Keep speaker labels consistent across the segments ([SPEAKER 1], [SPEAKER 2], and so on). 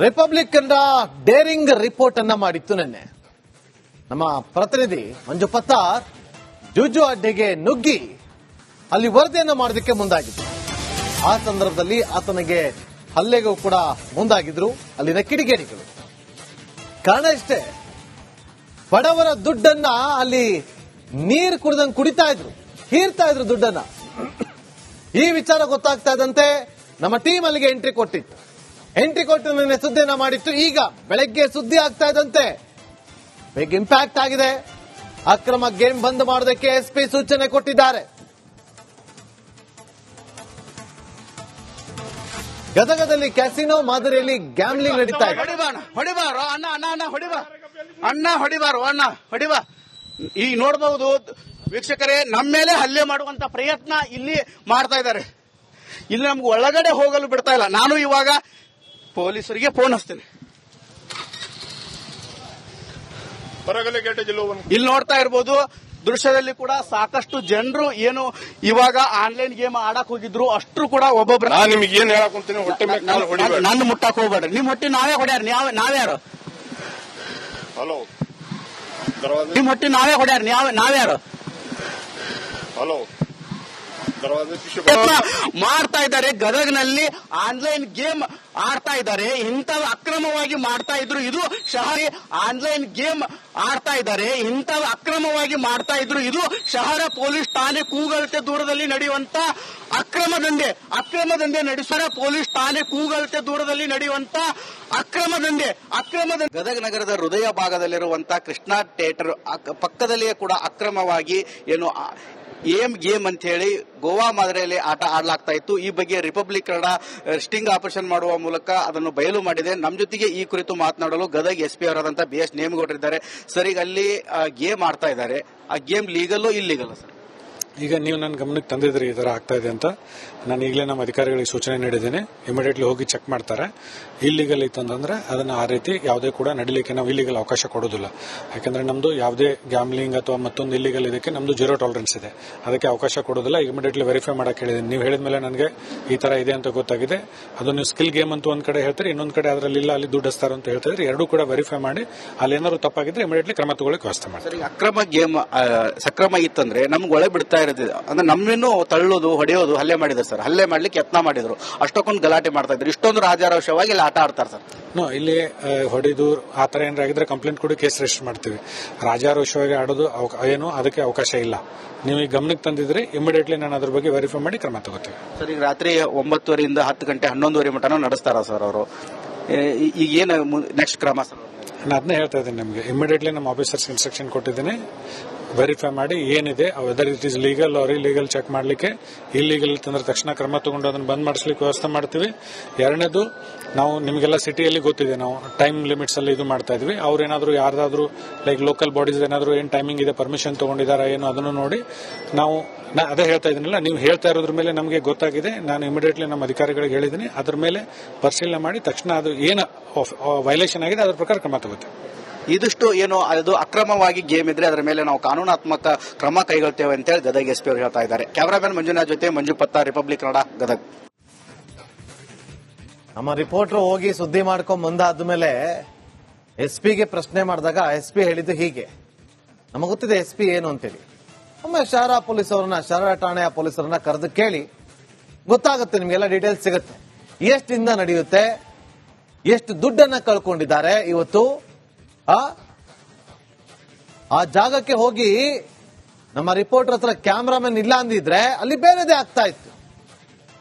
[SPEAKER 1] Republic Kannada daring report ಅನ್ನ ಮಾಡಿತ್ತು ನಿನ್ನೆ. ನಮ್ಮ ಪ್ರತಿನಿಧಿ ಮಂಜು ಪತ್ತಾರ್ ಜೂಜು ಅಡ್ಡೆಗೆ ನುಗ್ಗಿ ಅಲ್ಲಿ ವರದಿಯನ್ನು ಮಾಡೋದಕ್ಕೆ ಮುಂದಾಗಿದ್ರು. ಆ ಸಂದರ್ಭದಲ್ಲಿ ಆತನಿಗೆ ಹಲ್ಲೆಗೂ ಕೂಡ ಮುಂದಾಗಿದ್ರು ಅಲ್ಲಿನ ಕಿಡಿಗೇಡಿಗಳು. ಕಾರಣ ಇಷ್ಟೇ, ಬಡವರ ದುಡ್ಡನ್ನ ಅಲ್ಲಿ ನೀರು ಕುಡಿದಂಗೆ ಕುಡಿತಾ ಇದ್ರು, ಹೀರ್ತಾ ಇದ್ರು ದುಡ್ಡನ್ನ. ಈ ವಿಚಾರ ಗೊತ್ತಾಗ್ತಾ ಇದ್ದಂತೆ ನಮ್ಮ ಟೀಮ್ ಅಲ್ಲಿಗೆ ಎಂಟ್ರಿ ಕೊಟ್ಟಿತ್ತು. ಎಂಟ್ರಿ ಕೊಟ್ಟು ನಿನ್ನೆ ಸುದ್ದಿಯನ್ನ ಮಾಡಿತ್ತು. ಈಗ ಬೆಳಗ್ಗೆ ಸುದ್ದಿ ಆಗ್ತಾ ಇದ್ದಂತೆ ಬಿಗ್ ಇಂಪ್ಯಾಕ್ಟ್ ಆಗಿದೆ. ಅಕ್ರಮ ಗೇಮ್ ಬಂದ್ ಮಾಡೋದಕ್ಕೆ ಎಸ್ಪಿ ಸೂಚನೆ ಕೊಟ್ಟಿದ್ದಾರೆ. ಗದಗದಲ್ಲಿ ಕ್ಯಾಸಿನೋ ಮಾದರಿಯಲ್ಲಿ ಗ್ಯಾಮ್ಲಿಂಗ್ ನಡೀತಾ ಇದೆ.
[SPEAKER 2] ಹೊಡಿಬಾರೋ ಅಣ್ಣ ಹೊಡಿಬಾ. ಈಗ ನೋಡಬಹುದು ವೀಕ್ಷಕರೇ, ನಮ್ಮ ಮೇಲೆ ಹಲ್ಲೆ ಮಾಡುವಂತ ಪ್ರಯತ್ನ ಇಲ್ಲಿ ಮಾಡ್ತಾ ಇದ್ದಾರೆ. ಇಲ್ಲಿ ನಮ್ಗೆ ಒಳಗಡೆ ಹೋಗಲು ಬಿಡ್ತಾ ಇಲ್ಲ. ನಾನು ಇವಾಗ ಪೊಲೀಸರಿಗೆ ಫೋನ್ ಹಚ್ತೇನೆ. ಇಲ್ಲಿ ನೋಡ್ತಾ ಇರ್ಬೋದು ದೃಶ್ಯದಲ್ಲಿ ಕೂಡ ಸಾಕಷ್ಟು ಜನರು ಏನು ಇವಾಗ ಆನ್ಲೈನ್ ಗೇಮ್ ಆಡಕ್ ಹೋಗಿದ್ರು ಅಷ್ಟ್ರು ಕೂಡ ಒಬ್ಬೊಬ್ರು
[SPEAKER 3] ನಿಮ್ಗೆ ಏನ್ ಹೇಳಕ್ ಹೊಂತೀನಿ, ಹೊಟ್ಟೆ ಮೇಲೆ
[SPEAKER 2] ನನ್ನ ಮುಟ್ಟಕ್ ಹೋಗ್ಬೇಡ್ರಿ. ನಿಮ್ ಹೊಟ್ಟೆ ನಾವೇ ಹೊಡ್ಯಾರ, ನಾವ್ಯಾರು?
[SPEAKER 3] ಹಲೋ,
[SPEAKER 2] ನಿಮ್ ಹೊಟ್ಟೆ ನಾವೇ ಹೊಡ್ಯಾರ, ನಾವ್ಯಾರು?
[SPEAKER 3] ಹಲೋ,
[SPEAKER 2] ಮಾಡ್ತಾ ಇದ್ದಾರೆ. ಗದಗ್ನಲ್ಲಿ ಆನ್ಲೈನ್ ಗೇಮ್ ಆಡ್ತಾ ಇದ್ದಾರೆ. ಇಂಥವು ಅಕ್ರಮವಾಗಿ ಮಾಡ್ತಾ ಇದ್ರು. ಇದು ಶಹರಿ ಆನ್ಲೈನ್ ಗೇಮ್ ಆಡ್ತಾ ಇದ್ದಾರೆ. ಇಂಥವು ಅಕ್ರಮವಾಗಿ ಮಾಡ್ತಾ ಇದ್ರು. ಇದು ಶಹರ ಪೊಲೀಸ್ ಠಾಣೆ ಕೂಗಳತೆ ದೂರದಲ್ಲಿ ನಡೆಯುವಂತ ಅಕ್ರಮ ದಂಧೆ ನಡೆಸುವ ಪೊಲೀಸ್ ಠಾಣೆ ಕೂಗಳತೆ ದೂರದಲ್ಲಿ ನಡೆಯುವಂತ ಅಕ್ರಮ ದಂಧೆ. ಗದಗ ನಗರದ ಹೃದಯ ಭಾಗದಲ್ಲಿರುವಂತಹ ಕೃಷ್ಣಾ ಥಿಯೇಟರ್ ಪಕ್ಕದಲ್ಲಿಯೇ ಕೂಡ ಅಕ್ರಮವಾಗಿ ಏನು ಗೇಮ್ ಅಂತ ಹೇಳಿ ಗೋವಾ ಮಾದರಿಯಲ್ಲಿ ಆಟ ಆಡಲಾಗ್ತಾ ಇತ್ತು. ಈ ಬಗ್ಗೆ ರಿಪಬ್ಲಿಕ್ ಕನ್ನಡ ಸ್ಟಿಂಗ್ ಆಪರೇಷನ್ ಮಾಡುವ ಮೂಲಕ ಅದನ್ನು ಬಯಲು ಮಾಡಿದೆ. ನಮ್ಮ ಜೊತೆಗೆ ಈ ಕುರಿತು ಮಾತನಾಡಲು ಗದಗ ಎಸ್ಪಿ ಅವರಾದಂತಹ BS ನೇಮಗೌಡರಿದ್ದಾರೆ. ಸರ್, ಈಗ ಅಲ್ಲಿ ಗೇಮ್ ಆಡ್ತಾ ಇದ್ದಾರೆ. ಆ ಗೇಮ್ ಲೀಗಲ್ಲೋ ಇಲ್ಲೀಗಲ್ಲ ಸರ್?
[SPEAKER 4] ಈಗ ನೀವು ನನ್ನ ಗಮನಕ್ಕೆ ತಂದಿದ್ರಿ ಈ ತರ ಆಗ್ತಾ ಇದೆ ಅಂತ. ನಾನು ಈಗಲೇ ನಮ್ಮ ಅಧಿಕಾರಿಗಳಿಗೆ ಸೂಚನೆ ನೀಡಿದ್ದೇನೆ. ಇಮಿಡಿಯೇಟ್ಲಿ ಹೋಗಿ ಚೆಕ್ ಮಾಡ್ತಾರೆ. ಇಲ್ಲಿಗಲ್ ಇತ್ತಂದ್ರೆ ಅದನ್ನ ಆ ರೀತಿ ಯಾವುದೇ ಕೂಡ ನಡೀಲಿಕ್ಕೆ ನಾವು ಇಲ್ಲಿಗಲ್ ಅವಕಾಶ ಕೊಡೋದಿಲ್ಲ. ಯಾಕಂದ್ರೆ ನಮ್ದು ಯಾವುದೇ ಗ್ಯಾಮ್ಲಿಂಗ್ ಅಥವಾ ಮತ್ತೊಂದು ಇಲ್ಲಿಗಲ್ ಇದಕ್ಕೆ ನಮ್ದು 0 ಟಾಲರೆನ್ಸ್ ಇದೆ. ಅದಕ್ಕೆ ಅವಕಾಶ ಕೊಡೋದಿಲ್ಲ. ಇಮಿಡಿಯೇಟ್ಲಿ ವೆರಿಫೈ ಮಾಡಕ್ಕೆ ಹೇಳಿದ್ದೀನಿ. ನೀವು ಹೇಳಿದ ಮೇಲೆ ನನಗೆ ಈ ತರ ಇದೆ ಅಂತ ಗೊತ್ತಾಗಿದೆ. ಅದು ನೀವು ಸ್ಕಿಲ್ ಗೇಮ್ ಅಂತ ಒಂದ್ ಕಡೆ ಹೇಳ್ತಾರೆ, ಇನ್ನೊಂದ್ ಕಡೆ ಅದರಲ್ಲಿ ಇಲ್ಲ, ಅಲ್ಲಿ ದುಡ್ಡು ಹಸ್ತಾರ ಅಂತ ಹೇಳ್ತಾರೆ. ಎರಡೂ ಕೂಡ ವೆರಿಫೈ ಮಾಡಿ ಅಲ್ಲಿ ಏನಾದ್ರು ತಪ್ಪಾಗಿದ್ರೆ ಇಮಿಡಿಯೇಟ್ಲಿ ಕ್ರಮ ತಗೊಳ್ಳಕ್ಕೆ ವ್ಯವಸ್ಥೆ ಮಾಡಿ.
[SPEAKER 2] ಅಕ್ರಮ ಗೇಮ್ ಸಕ್ರಮ ಇತ್ತಂದ್ರೆ ನಮ್ಗೆ ಒಳಗೆ ಬಿಡ್ತಾ ಇರೋದಿದೆ ಅಂದ್ರೆ ನಮ್ಮನ್ನು ತಳ್ಳೋದು, ಹೊಡೆಯೋದು, ಹಲ್ಲೆ ಮಾಡಿದ್ರು ಸರ್. ಹಲ್ಲೆ ಮಾಡ್ಲಿಕ್ಕೆ ಯತ್ನ ಮಾಡಿದ್ರು. ಅಷ್ಟೊಂದು ಗಲಾಟೆ ಮಾಡ್ತಾ ಇದ್ರು. ಇಷ್ಟೊಂದು ರಾಜಾರೋಷವಾಗಿ ಇಲ್ಲಿ ಆಟ ಆಡ್ತಾರೆ ಸರ್.
[SPEAKER 4] ಇಲ್ಲಿ ಹೊಡೆದು ಆತರ ಏನಾಗಿದ್ರೆ ಕಂಪ್ಲೇಂಟ್ ಕೊಡಿ, ಕೇಸ್ ರಿಜಿಸ್ಟರ್ ಮಾಡ್ತೀವಿ. ರಾಜಾರೋಷವಾಗಿ ಆಡೋದು ಏನು ಅದಕ್ಕೆ ಅವಕಾಶ ಇಲ್ಲ. ನೀವು ಈ ಗಮನಕ್ಕೆ ತಂದಿದ್ರೆ ಇಮಿಡಿಯೇಟ್ಲಿ ನಾನು ಅದ್ರ ಬಗ್ಗೆ ವೆರಿಫೈ ಮಾಡಿ ಕ್ರಮ ತಗೋತೀವಿ.
[SPEAKER 2] ಸರ್, ಈಗ ರಾತ್ರಿ 9:30 ಇಂದ 10 ಗಂಟೆ 11:00 ಮಟನೂ ನಡೆಸ್ತಾರ ಸರ್ ಅವರು. ಈಗ ಏನು ನೆಕ್ಸ್ಟ್ ಕ್ರಮ ಸರ್?
[SPEAKER 4] ನಾನು ಅದನ್ನೇ ಹೇಳ್ತಾ ಇದ್ದೀನಿ ನಿಮಗೆ. ಇಮಿಡಿಯೇಟ್ಲಿ ನಮ್ಮ ಆಫೀಸರ್ಸ್ ಇನ್ಸ್ಟ್ರಕ್ಷನ್ ಕೊಟ್ಟಿದ್ದೀನಿ. ವೆರಿಫೈ ಮಾಡಿ ಏನಿದೆ whether it is legal or illegal check ಮಾಡಲಿಕ್ಕೆ. ಇಲ್ಲೀಗಲ್ ತಂದ್ರೆ ತಕ್ಷಣ ಕ್ರಮ ತಗೊಂಡು ಅದನ್ನು ಬಂದ್ ಮಾಡಿಸ್ಲಿಕ್ಕೆ ವ್ಯವಸ್ಥೆ ಮಾಡ್ತೀವಿ. ಎರಡನೇದು, ನಾವು ನಿಮಗೆಲ್ಲ ಸಿಟಿಯಲ್ಲಿ ಗೊತ್ತಿದೆ, ನಾವು ಟೈಮ್ ಲಿಮಿಟ್ಸ್ ಅಲ್ಲಿ ಇದು ಮಾಡ್ತಾ ಇದ್ವಿ. ಅವ್ರೇನಾದ್ರು ಯಾರ್ದಾದ್ರು ಲೈಕ್ ಲೋಕಲ್ ಬಾಡೀಸ್ ಏನಾದ್ರು ಏನ್ ಟೈಮಿಂಗ್ ಇದೆ, ಪರ್ಮಿಷನ್ ತಗೊಂಡಿದಾರ ಏನು ಅದನ್ನು ನೋಡಿ ನಾವು ಅದೇ ಹೇಳ್ತಾ ಇದೀನಿಲ್ಲ, ನೀವು ಹೇಳ್ತಾ ಇರೋದ್ರ ಮೇಲೆ ನಮಗೆ ಗೊತ್ತಾಗಿದೆ. ನಾನು ಇಮಿಡಿಯೇಟ್ಲಿ ನಮ್ಮ ಅಧಿಕಾರಿಗಳಿಗೆ ಹೇಳಿದ್ದೀನಿ. ಅದ್ರ ಮೇಲೆ ಪರಿಶೀಲನೆ ಮಾಡಿ ತಕ್ಷಣ ಅದು ಏನು ವೈಲೇಷನ್ ಆಗಿದೆ ಅದ್ರ ಪ್ರಕಾರ ಕ್ರಮ ತಗೋತೀವಿ.
[SPEAKER 2] ಇದಿಷ್ಟು ಏನು ಅದು ಅಕ್ರಮವಾಗಿ ಗೇಮ್ ಇದ್ರೆ ಅದರ ಮೇಲೆ ನಾವು ಕಾನೂನಾತ್ಮಕ ಕ್ರಮ ಕೈಗೊಳ್ತೇವೆ ಅಂತ ಹೇಳಿ ಗದಗ ಎಸ್ಪಿ ಅವರು ಹೇಳ್ತಾ ಇದ್ದಾರೆ. ಕ್ಯಾಮರಾಮನ್ ಮಂಜುನಾಥ್ ಜೊತೆ ಮಂಜು ಪತ್ತಾರ್, ರಿಪಬ್ಲಿಕ್ ಕನ್ನಡ, ಗದಗ.
[SPEAKER 1] ನಮ್ಮ ರಿಪೋರ್ಟರ್ ಹೋಗಿ ಸುದ್ದಿ ಮಾಡ್ಕೊಂಡ್ ಬಂದಾದ್ಮೇಲೆ ಎಸ್ಪಿಗೆ ಪ್ರಶ್ನೆ ಮಾಡಿದಾಗ ಎಸ್ಪಿ ಹೇಳಿದ್ದು ಹೀಗೆ, ನಮಗೆ ಗೊತ್ತಿದೆ ಎಸ್ಪಿ ಏನು ಅಂತೇಳಿ. ಒಮ್ಮೆ ಶಹರ ಪೊಲೀಸರನ್ನ, ಶಹರ ಠಾಣೆಯ ಪೊಲೀಸರನ್ನ ಕರೆದು ಕೇಳಿ, ಗೊತ್ತಾಗುತ್ತೆ ನಿಮ್ಗೆಲ್ಲ ಡೀಟೇಲ್ಸ್ ಸಿಗುತ್ತೆ. ಎಷ್ಟಿಂದ ನಡೆಯುತ್ತೆ, ಎಷ್ಟು ದುಡ್ಡನ್ನ ಕಳ್ಕೊಂಡಿದ್ದಾರೆ ಇವತ್ತು. ಆ ಜಾಗಕ್ಕೆ ಹೋಗಿ ನಮ್ಮ ರಿಪೋರ್ಟರ್ ಹತ್ರ ಕ್ಯಾಮ್ರಾಮನ್ ಇಲ್ಲ ಅಂದಿದ್ರೆ ಅಲ್ಲಿ ಬೇರೆದೇ ಆಗ್ತಾ ಇತ್ತು.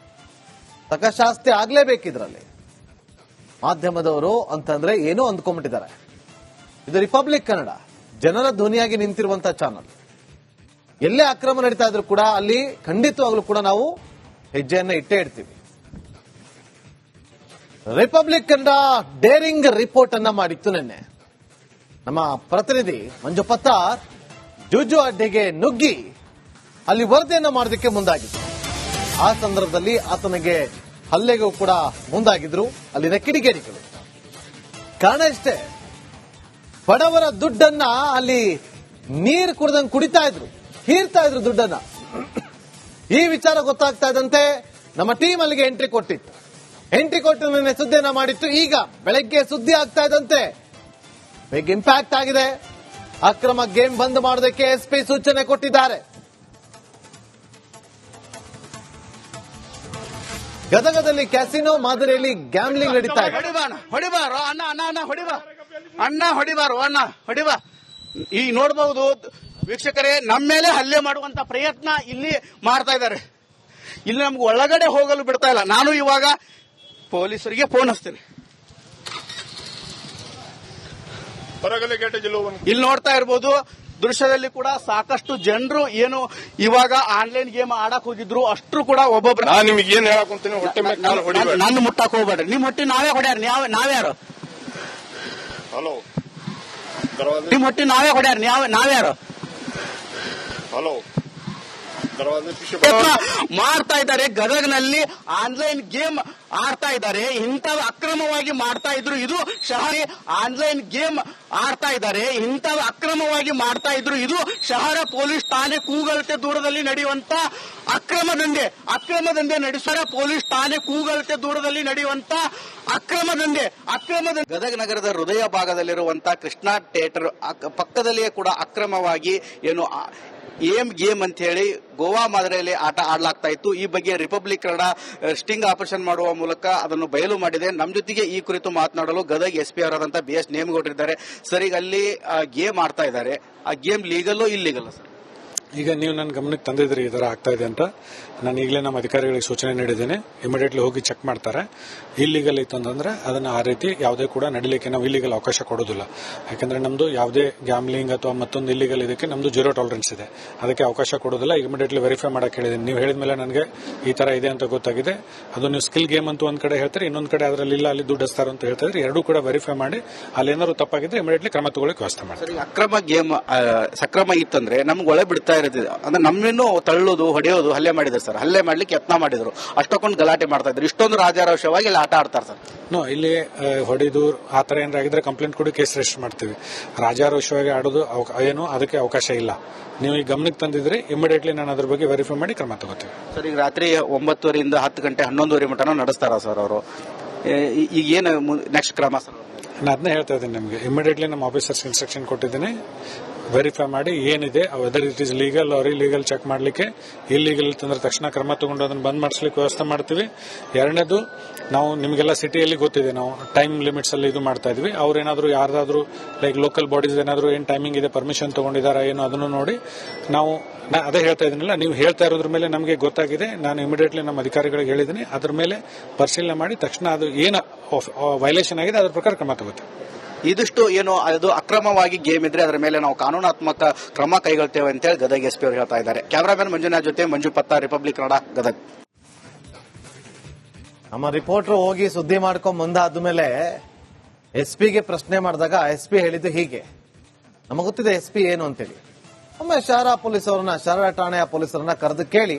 [SPEAKER 1] ತಕಶಾಸ್ತಿ ಆಗ್ಲೇಬೇಕಿದ್ರಲ್ಲಿ. ಮಾಧ್ಯಮದವರು ಅಂತಂದ್ರೆ ಏನೋ ಅಂದ್ಕೊಂಡ್ಬಿಟ್ಟಿದ್ದಾರೆ. ಇದು ರಿಪಬ್ಲಿಕ್ ಕನ್ನಡ, ಜನರ ಧ್ವನಿಯಾಗಿ ನಿಂತಿರುವಂತಹ ಚಾನಲ್. ಎಲ್ಲೇ ಅಕ್ರಮ ನಡೀತಾ ಇದ್ರು ಕೂಡ ಅಲ್ಲಿ ಖಂಡಿತವಾಗ್ಲೂ ಕೂಡ ನಾವು ಹೆಜ್ಜೆಯನ್ನ ಇಟ್ಟೇ ಇಡ್ತೀವಿ. ರಿಪಬ್ಲಿಕ್ ಕನ್ನಡ ಡೇರಿಂಗ್ ರಿಪೋರ್ಟ್ ಅನ್ನ ಮಾಡಿತ್ತು ನಿನ್ನೆ. ನಮ್ಮ ಪ್ರತಿನಿಧಿ ಮಂಜು ಪತ್ತಾರ್ ಜೂಜು ಅಡ್ಡೆಗೆ ನುಗ್ಗಿ ಅಲ್ಲಿ ವರದಿಯನ್ನ ಮಾಡೋದಕ್ಕೆ ಮುಂದಾಗಿದ್ರು. ಆ ಸಂದರ್ಭದಲ್ಲಿ ಆತನಿಗೆ ಹಲ್ಲೆಗೂ ಕೂಡ ಮುಂದಾಗಿದ್ರು ಅಲ್ಲಿನ ಕಿಡಿಗೇಡಿಗಳು. ಕಾರಣ ಇಷ್ಟೇ, ಬಡವರ ದುಡ್ಡನ್ನ ಅಲ್ಲಿ ನೀರು ಕುಡಿದಂಗೆ ಕುಡಿತಾ ಇದ್ರು, ಹೀರ್ತಾ ಇದ್ರು ದುಡ್ಡನ್ನ. ಈ ವಿಚಾರ ಗೊತ್ತಾಗ್ತಾ ಇದ್ದಂತೆ ನಮ್ಮ ಟೀಮ್ ಅಲ್ಲಿಗೆ ಎಂಟ್ರಿ ಕೊಟ್ಟಿತ್ತು. ಎಂಟ್ರಿ ಕೊಟ್ಟು ನಿನ್ನೆ ಸುದ್ದಿಯನ್ನ ಮಾಡಿತ್ತು. ಈಗ ಬೆಳಗ್ಗೆ ಸುದ್ದಿ ಆಗ್ತಾ ಇದ್ದಂತೆ ಬಿಗ್ ಇಂಪ್ಯಾಕ್ಟ್ ಆಗಿದೆ. ಅಕ್ರಮ ಗೇಮ್ ಬಂದ್ ಮಾಡೋದಕ್ಕೆ ಎಸ್ಪಿ ಸೂಚನೆ ಕೊಟ್ಟಿದ್ದಾರೆ. ಗದಗದಲ್ಲಿ ಕ್ಯಾಸಿನೋ ಮಾದರಿಯಲ್ಲಿ ಗ್ಯಾಮ್ಲಿಂಗ್ ನಡೀತಾ ಇದೆ.
[SPEAKER 2] ಹೊಡಿಬಾರೋ ಅಣ್ಣ ಹೊಡಿಬಾ. ಈಗ ನೋಡಬಹುದು ವೀಕ್ಷಕರೇ, ನಮ್ಮ ಮೇಲೆ ಹಲ್ಲೆ ಮಾಡುವಂತ ಪ್ರಯತ್ನ ಇಲ್ಲಿ ಮಾಡ್ತಾ ಇದ್ದಾರೆ. ಇಲ್ಲಿ ನಮ್ಗೆ ಒಳಗಡೆ ಹೋಗಲು ಬಿಡ್ತಾ ಇಲ್ಲ. ನಾನು ಇವಾಗ ಪೊಲೀಸರಿಗೆ ಫೋನ್ ಹಚ್ತೇನೆ.
[SPEAKER 3] ಹೊರಗಲೆ ಗೇಟ್
[SPEAKER 2] ಇಲ್ಲಿ ನೋಡ್ತಾ ಇರ್ಬೋದು ದೃಶ್ಯದಲ್ಲಿ ಕೂಡ ಸಾಕಷ್ಟು ಜನರು ಏನು ಇವಾಗ ಆನ್ಲೈನ್ ಗೇಮ್ ಆಡಕ್ ಹೋಗಿದ್ರು ಅಷ್ಟ್ರು ಕೂಡ ಒಬ್ಬೊಬ್ರು.
[SPEAKER 3] ನಾನು ನಿಮ್ಗೆ ಏನ್ ಹೇಳಕ್ ಕುಂತೀನಿ, ಹೊಟ್ಟೆ ಮೇಲೆ ಕಾಲು ಹೊಡಿಬೇಡ.
[SPEAKER 2] ನನ್ನ ಮುಟ್ಟಕ್ ಹೋಗ್ಬೇಡ್ರಿ. ನಿಮ್ ಹೊಟ್ಟಿ ನಾವೇ ಹೊಡ್ಯಾರ, ನಾವ್ಯಾರು?
[SPEAKER 3] ಹಲೋ,
[SPEAKER 2] ನಿಮ್ ಹೊಟ್ಟಿ ನಾವೇ ಹೊಡ್ಯಾರ, ನಾವ್ಯಾರು?
[SPEAKER 3] ಹಲೋ,
[SPEAKER 2] ಮಾಡ್ತಾ ಇದ್ದಾರೆ. ಗದಗ್ನಲ್ಲಿ ಆನ್ಲೈನ್ ಗೇಮ್ ಆಡ್ತಾ ಇದ್ದಾರೆ. ಇಂಥವು ಅಕ್ರಮವಾಗಿ ಮಾಡ್ತಾ ಇದ್ರು. ಇದು ಶಹರ ಆನ್ಲೈನ್ ಗೇಮ್ ಆಡ್ತಾ ಇದ್ದಾರೆ. ಇಂಥವು ಅಕ್ರಮವಾಗಿ ಮಾಡ್ತಾ ಇದ್ರು. ಇದು ಶಹರ ಪೊಲೀಸ್ ಠಾಣೆ ಕೂಗಳತೆ ದೂರದಲ್ಲಿ ನಡೆಯುವಂತ ಅಕ್ರಮ ದಂಧೆ ನಡೆಸುವ ಪೊಲೀಸ್ ಠಾಣೆ ಕೂಗಳತೆ ದೂರದಲ್ಲಿ ನಡೆಯುವಂತ ಅಕ್ರಮ ದಂಧೆ. ಗದಗ ನಗರದ ಹೃದಯ ಭಾಗದಲ್ಲಿರುವಂತಹ ಕೃಷ್ಣಾ ಥಿಯೇಟರ್ ಪಕ್ಕದಲ್ಲಿಯೇ ಕೂಡ ಅಕ್ರಮವಾಗಿ ಏನು ಗೇಮ್ ಅಂತ ಹೇಳಿ ಗೋವಾ ಮಾದರಿಯಲ್ಲಿ ಆಟ ಆಡಲಾಗ್ತಾ ಇತ್ತು. ಈ ಬಗ್ಗೆ ರಿಪಬ್ಲಿಕ್ ಕನ್ನಡ ಸ್ಟಿಂಗ್ ಆಪರೇಷನ್ ಮಾಡುವ ಮೂಲಕ ಅದನ್ನು ಬಯಲು ಮಾಡಿದೆ. ನಮ್ಮ ಜೊತೆಗೆ ಈ ಕುರಿತು ಮಾತನಾಡಲು ಗದಗ ಎಸ್ಪಿ ಅವರಾದಂತಹ BS ನೇಮಗೌಡರಿದ್ದಾರೆ. ಸರ್, ಈಗ ಅಲ್ಲಿ ಗೇಮ್ ಆಡ್ತಾ ಇದ್ದಾರೆ. ಆ ಗೇಮ್ ಲೀಗಲ್ಲೋ ಇಲ್ಲೀಗಲ್ಲ ಸರ್?
[SPEAKER 4] ಈಗ ನೀವು ನನ್ನ ಗಮನಕ್ಕೆ ತಂದಿದ್ರಿ ಈ ತರ ಆಗ್ತಾ ಇದೆ ಅಂತ. ನಾನು ಈಗಲೇ ನಮ್ಮ ಅಧಿಕಾರಿಗಳಿಗೆ ಸೂಚನೆ ನೀಡಿದ್ದೇನೆ. ಇಮಿಡಿಯೇಟ್ಲಿ ಹೋಗಿ ಚೆಕ್ ಮಾಡ್ತಾರೆ. ಇಲ್ಲಿಗಲ್ ಇತ್ತು ಅಂತಂದ್ರೆ ಅದನ್ನ ಆ ರೀತಿ ಯಾವುದೇ ಕೂಡ ನಡೀಲಿಕ್ಕೆ ನಾವು ಇಲ್ಲಿಗಲ್ ಅವಕಾಶ ಕೊಡೋದಿಲ್ಲ. ಯಾಕಂದ್ರೆ ನಮ್ದು ಯಾವುದೇ ಗ್ಯಾಮ್ಲಿಂಗ್ ಅಥವಾ ಮತ್ತೊಂದು ಇಲ್ಲಿಗಲ್ ಇದಕ್ಕೆ ನಮ್ದು 0 ಟಾಲರೆನ್ಸ್ ಇದೆ. ಅದಕ್ಕೆ ಅವಕಾಶ ಕೊಡೋದಿಲ್ಲ. ಇಮಿಡಿಯೇಟ್ಲಿ ವೆರಿಫೈ ಮಾಡಕ್ಕೆ ಹೇಳಿದ್ದೀನಿ. ನೀವು ಹೇಳಿದ ಮೇಲೆ ನನಗೆ ಈ ತರ ಇದೆ ಅಂತ ಗೊತ್ತಾಗಿದೆ. ಅದು ನೀವು ಸ್ಕಿಲ್ ಗೇಮ್ ಅಂತ ಒಂದ್ ಕಡೆ ಹೇಳ್ತಾರೆ, ಇನ್ನೊಂದ್ ಕಡೆ ಅದರಲ್ಲಿ ಇಲ್ಲ, ಅಲ್ಲಿ ದುಡ್ಡು ಹಸ್ತಾರ ಅಂತ ಹೇಳ್ತಾರೆ. ಎರಡೂ ಕೂಡ ವೆರಿಫೈ ಮಾಡಿ ಅಲ್ಲಿ ಏನಾದ್ರು ತಪ್ಪಾಗಿದ್ರೆ ಇಮಿಡಿಯೇಟ್ಲಿ ಕ್ರಮ ತಗೊಳ್ಳಕ್ಕೆ ವ್ಯವಸ್ಥೆ ಮಾಡ್ತಾರೆ.
[SPEAKER 2] ಅಕ್ರಮ ಗೇಮ್ ಸಕ್ರಮ ಇತ್ತಂದ್ರೆ ನಮ್ಗೆ ಒಳ ಬಿಡ್ತಾ ಇರೋದಿದೆ. ಅಂದ್ರೆ ನಮ್ಮನ್ನು ತಳ್ಳೋದು, ಹೊಡೆಯೋದು, ಹಲ್ಲೆ ಮಾಡಿದ್ರು ಸರ್. ಹಲ್ಲೆ ಮಾಡ್ಲಿಕ್ಕೆ ಯತ್ನ ಮಾಡಿದ್ರು. ಅಷ್ಟೊಂದು ಗಲಾಟೆ ಮಾಡ್ತಾ ಇದ್ರು. ಇಷ್ಟೊಂದು ರಾಜಾರೋಷವಾಗಿ ಇಲ್ಲಿ ಆಟ ಆಡ್ತಾರೆ ಸರ್.
[SPEAKER 4] ಇಲ್ಲಿ ಹೊಡೆದು ಆತರ ಏನಾಗಿದ್ರೆ ಕಂಪ್ಲೇಂಟ್ ಕೊಡಿ, ಕೇಸ್ ರಿಜಿಸ್ಟರ್ ಮಾಡ್ತೀವಿ. ರಾಜಾರೋಷವಾಗಿ ಆಡೋದು ಏನು ಅದಕ್ಕೆ ಅವಕಾಶ ಇಲ್ಲ. ನೀವು ಈ ಗಮನಕ್ಕೆ ತಂದಿದ್ರೆ ಇಮಿಡಿಯೇಟ್ಲಿ ನಾನು ಅದ್ರ ಬಗ್ಗೆ ವೆರಿಫೈ ಮಾಡಿ ಕ್ರಮ ತಗೋತೀವಿ.
[SPEAKER 2] ಸರ್, ಈಗ ರಾತ್ರಿ 9:30 10 ಗಂಟೆ 11:00 ಮಟನೂ ನಡೆಸ್ತಾರ ಸರ್ ಅವರು. ಈಗ ಏನು ನೆಕ್ಸ್ಟ್ ಕ್ರಮ ಸರ್?
[SPEAKER 4] ನಾನು ಅದನ್ನೇ ಹೇಳ್ತಾ ಇದ್ದೀನಿ ನಿಮಗೆ. ಇಮಿಡಿಯೇಟ್ಲಿ ನಮ್ಮ ಆಫೀಸರ್ಸ್ ಇನ್ಸ್ಟ್ರಕ್ಷನ್ ಕೊಟ್ಟಿದ್ದೀನಿ. ವೆರಿಫೈ ಮಾಡಿ ಏನಿದೆ whether it is legal or illegal check ಮಾಡಲಿಕ್ಕೆ. ಇಲ್ಲೀಗಲ್ ಇತ್ತಂದ್ರೆ ತಕ್ಷಣ ಕ್ರಮ ತಗೊಂಡು ಅದನ್ನು ಬಂದ್ ಮಾಡಿಸ್ಲಿಕ್ಕೆ ವ್ಯವಸ್ಥೆ ಮಾಡ್ತೀವಿ. ಎರಡನೇದು, ನಾವು ನಿಮಗೆಲ್ಲ ಸಿಟಿಯಲ್ಲಿ ಗೊತ್ತಿದೆ, ನಾವು ಟೈಮ್ ಲಿಮಿಟ್ಸ್ ಅಲ್ಲಿ ಇದು ಮಾಡ್ತಾ ಇದ್ವಿ. ಅವ್ರೇನಾದ್ರು ಯಾರ್ದಾದ್ರು ಲೈಕ್ ಲೋಕಲ್ ಬಾಡೀಸ್ ಏನಾದ್ರು ಏನ್ ಟೈಮಿಂಗ್ ಇದೆ, ಪರ್ಮಿಷನ್ ತಗೊಂಡಿದಾರ ಏನೋ ಅದನ್ನು ನೋಡಿ ನಾವು ಅದೇ ಹೇಳ್ತಾ ಇದೀನಿಲ್ಲ. ನೀವು ಹೇಳ್ತಾ ಇರೋದ್ರ ಮೇಲೆ ನಮಗೆ ಗೊತ್ತಾಗಿದೆ. ನಾನು ಇಮಿಡಿಯೇಟ್ಲಿ ನಮ್ಮ ಅಧಿಕಾರಿಗಳಿಗೆ ಹೇಳಿದ್ದೀನಿ. ಅದ್ರ ಮೇಲೆ ಪರಿಶೀಲನೆ ಮಾಡಿ ತಕ್ಷಣ ಅದು ಏನು ವೈಲೇಷನ್ ಆಗಿದೆ ಅದ್ರ ಪ್ರಕಾರ ಕ್ರಮ ತಗೋತೀವಿ.
[SPEAKER 2] ಇದಿಷ್ಟು ಏನು ಅದು ಅಕ್ರಮವಾಗಿ ಗೇಮ್ ಇದ್ರೆ ಅದರ ಮೇಲೆ ನಾವು ಕಾನೂನಾತ್ಮಕ ಕ್ರಮ ಕೈಗೊಳ್ತೇವೆ ಅಂತ ಹೇಳಿ ಗದಗ ಎಸ್ಪಿ ಅವರು ಹೇಳ್ತಾ ಇದ್ದಾರೆ. ಕ್ಯಾಮರಾಮನ್ ಮಂಜುನಾಥ್ ಜೊತೆ ಮಂಜು ಪತ್ತ, ರಿಪಬ್ಲಿಕ್ ಕನ್ನಡ, ಗದಗ.
[SPEAKER 1] ನಮ್ಮ ರಿಪೋರ್ಟರ್ ಹೋಗಿ ಸುದ್ದಿ ಮಾಡ್ಕೊಂಡ್ ಮುಂದಾದ್ಮೇಲೆ ಎಸ್ಪಿಗೆ ಪ್ರಶ್ನೆ ಮಾಡಿದಾಗ ಎಸ್ಪಿ ಹೇಳಿದ್ದು ಹೀಗೆ. ನಮಗೆ ಗೊತ್ತಿದೆ ಎಸ್ಪಿ ಏನು ಅಂತೇಳಿ. ಒಮ್ಮೆ ಶಹರ ಠಾಣೆಯ ಪೊಲೀಸರನ್ನ ಕರೆದು ಕೇಳಿ